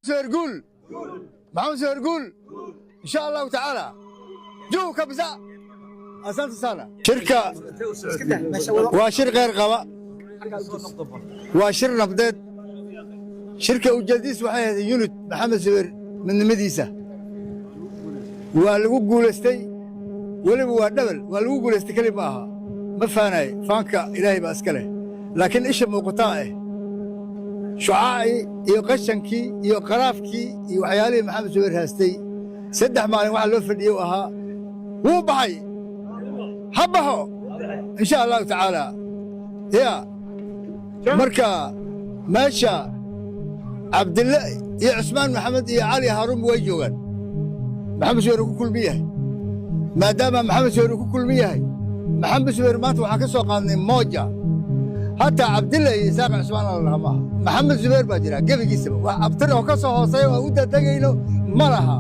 سيرقول محمد سيرقول ان شاء الله تعالى جو كبسة اسانت سنه شركه وشر غير قوا وشر نبضت شركه وجديس waxay ahayd unit maxamed sawir midnimadiisa waa lagu guuleystay waliba waa dhabal waa lagu guuleystay kali ma aha ma faanay faanka ilaahay baa iska leh laakiin isha muuqataa ah shucaaci iyo qashankii iyo qaraafkii iyo waxyaalihii maxamed sawir haastay saddex maalin waxa loo fadhiyay ahaa wuu baxay habaho insha Allah taala ya marka maasha Abdullah iyo Usmaan Maxamed iyo Ali Harun way joogan maxamed sawir ku kulmiyahay maadaama maxamed sawir ku kulmiyahay maxamed sawir maanta waxa ka soo qaadnay mooja hatta Abdullah iyo Isaaq Usmaan Allah محمد زبير باجرا قبل جسمه وابتر وكسر هوساي وأودة تجيله مرها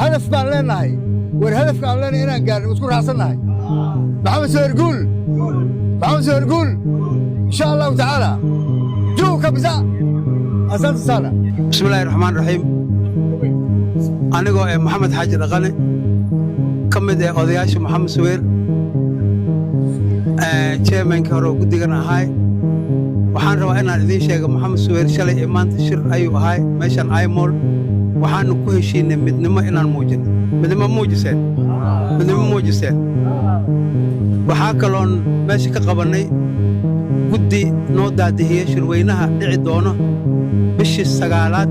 هدف قال لنا هاي والهدف قال لنا هنا قال وتكون حصلنا هاي محمد زبير قول محمد زبير قول إن شاء الله تعالى جو كبزة أسانت السنة. بسم الله الرحمن الرحيم. أنا جو محمد حاج الغني كمد أضياش محمد زبير chairman كهرو قدي كنا هاي waxaan rabaa inaan idin sheego maxamed sawir shalay maanta shir ayuu ahay meeshan aymol waxaan ku heshiinay midnimo inaan muujino midnimo muujiseen waxa kaloon meesha ka qabanay guddi noo daadihiyay shirweynaha dhici doono bishii 9aad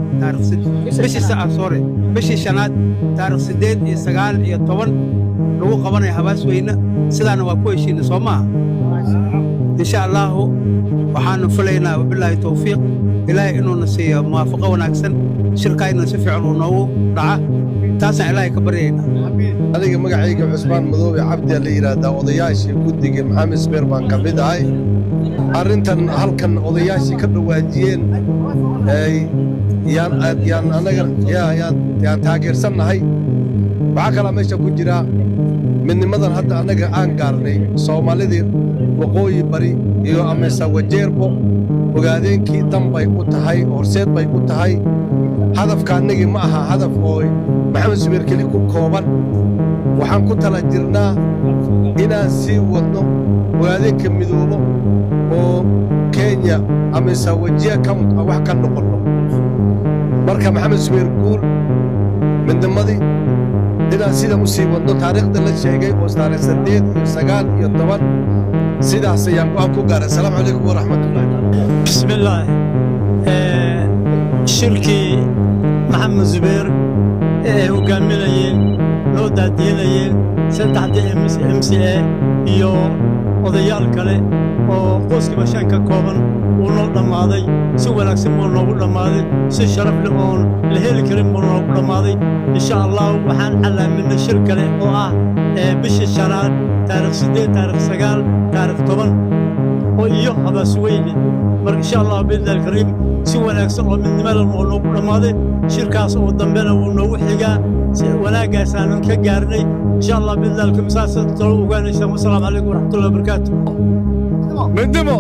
bishii 5aad taariikh 8 iyo 9 iyo 10 lagu qabanay habaas weyna sidaana waa ku heshiinay Soomaa إن شاء الله وحنا فلينا وبالله التوفيق إلهي إنه نسي موافقة ونكسن شركة إنه سفع ونو رعاه تاسع إلهي كبرينا. هذا مقعيك عثمان مذوبي عبد اللي يراد وضياشي كودي محمد سبير بان كبيد هاي أرنتن هل كان وضياشي كانوا واجيين يان أنا يان تاجر سنة هاي بعكلا ماشي كجرا من مدن حتى أنا عن قارني صومالي وقوي بري يو أمسا وجيربو وقاعدين كي دم باي قطهاي ورسيد باي قطهاي هدف كان نجي معها هدف هوي محمد سبير كلي كوبان وحن كنت لجرنا إنا سي ودنو وقاعدين كمدولو وكينيا أمسا وجيه كم أو حكا نقولو مركا محمد سبير يقول من دمدي إنا سيدا مصيبة ودنو تاريخ دلت شيء وستاريخ 8 9 8 سيدا سيان وأكو قارة السلام عليكم ورحمة الله. بسم الله. شركي محمد زبير وقاملين لو داديلين سدحدي MCA iyo odayaal kale oo qoyska bashanka kooban uu noo dhamaaday si wanaagsan uu noogu dhamaaday si sharaf leh oo la heli karin uu noogu dhamaaday insha Allah waxaan calaaminay shir kale oo ah bishii 5aad taariikh 8 taariikh 9 taariikh 10 oo iyo habaas weyne marka insha Allah bidal karim si wanaagsan oo midnimada uu noogu dhamaaday shirkaas oo dambena uu noogu xigaa si wanaagaas aan ka gaarnay insha Allah bidal karim saasad ugaanaysa wasalaam alaykum warahmatullahi wabarakatuh. مندمو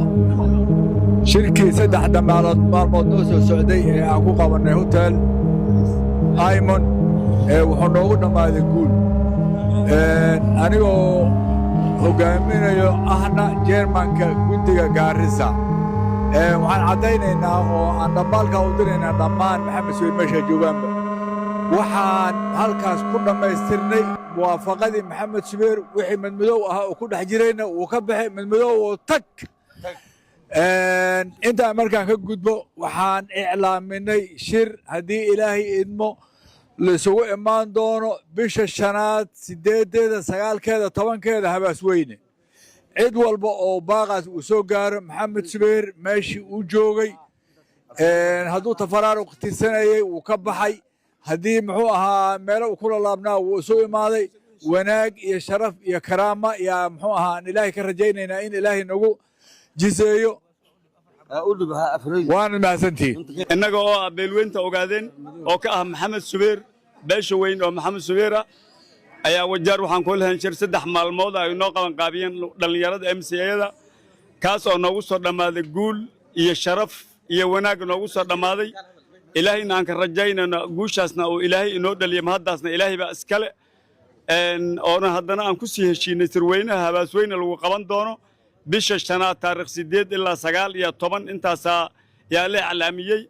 شركة سدح دمالات مالمود نوسو سعودي أكو قابلنا هوتيل آيمون وحنوغو دمالي يقول أنيو هقامين يو أحنا جيرمان كنتيغا غاريسا وحن عدينينا وعن دمالك ودرينا دمان محمد سوير مشا جوبانبا وحان هالكاس كنا ما يسترني موافقة محمد سبير وحي من مدو وكنا حجرينا وكبحي من مدو وتك انت امريكان كقدبو وحان اعلاميني شر هدي الهي ادمو لسوء امان دونو بيش الشنات 8 9 كذا 10 كذا هباس ويني عيد والبا او باغاس وسو غار محمد سبير ماشي وجوغي هدو تفرار وقتسنايي وكبحي هدي محو اها ميلو كل لابنا وسو امادي وناق يا شرف يا كرامه يا محو اها ان الهي كرجينينا ان الهي نغو جزيو وانا ما سنتي انغا oo beelweynta ogaadeen oo ka ah maxamed subeer beesha weyn oo maxamed subeera ayaa wajaar waxaan ku lahayn shir 3 maalmood ay noo qaban qaabiyeen dhalinyarada MCA-da kaas oo noogu soo dhamaaday guul iyo sharaf iyo wanaag noogu soo dhamaaday ilaahayna aan ka rajaynayno guushaasna oo ilaahay inoo dhaliyo mahaddaasna ilaahay baa iskale oona haddana aan ku sii heshiinay sirweynaha habaasweyne lagu qaban doono bisha 5 taariikh 8 ilaa 9 iyo 10 intaasaa yaa la iclaamiyey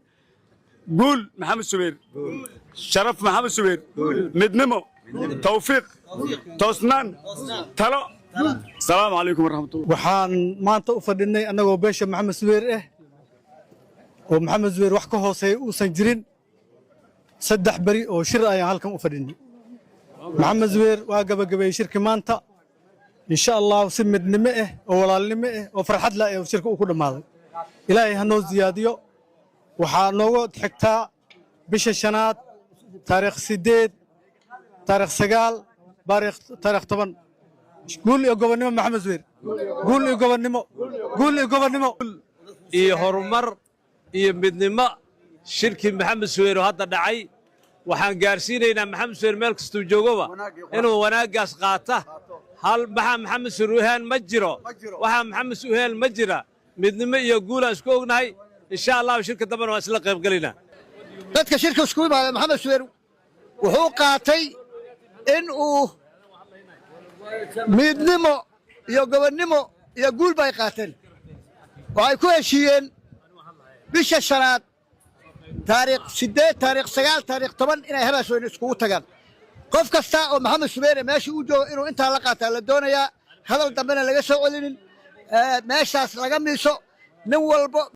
قول محمد سبير شرف محمد سبير مدنمو توفيق توسنان تلو السلام عليكم ورحمة الله waxaan maanta u fadhinay anagoo beesha maxamed subeer oo maxamed subeer wax ka hooseeya uusan jirin 3 bari oo shir ayaan halkan u fadhinay maxamed subeer waa gabagabeeyay shirki maanta insha Allah si midnimo oo walaalnimo oo farxad la ee shirka uu ku dhamaaday ilaahay ha noo ziyaadiyo waxaa nooga xigtaa bisha 5 taariikh 8 taariikh 9 taariikh 10 قول يا جوبنيمو محمد زوير قول يا جوبنيمو iyo horumar iyo midnimo shirkii maxamed suweer oo hadda dhacay waxaan gaarsiinaynaa maxamed suweer meel kasta uu joogaba inuu wanaagaas qaata hal maxamed suweer ma jiro waxa maxamed suweer ma jira midnimo iyo guul aan isku ognahay insha Allah shirka dambana waa isla qayb galinaa dadka shirka isku imaada maxamed suweer wuxuu qaatay in uu midnimo iyo gobonnimo iyo guul bay qaateen waxay ku heshiiyeen bisha 5 taariikh 8 taariikh 9 taariikh 10 inay habaasweyne iskugu tagaan qof kasta oo maxamed subeer meesha uu joogo inuu inta la qaataa la doonayaa hadal dambena laga soo celinin meeshaas laga miiso nin walba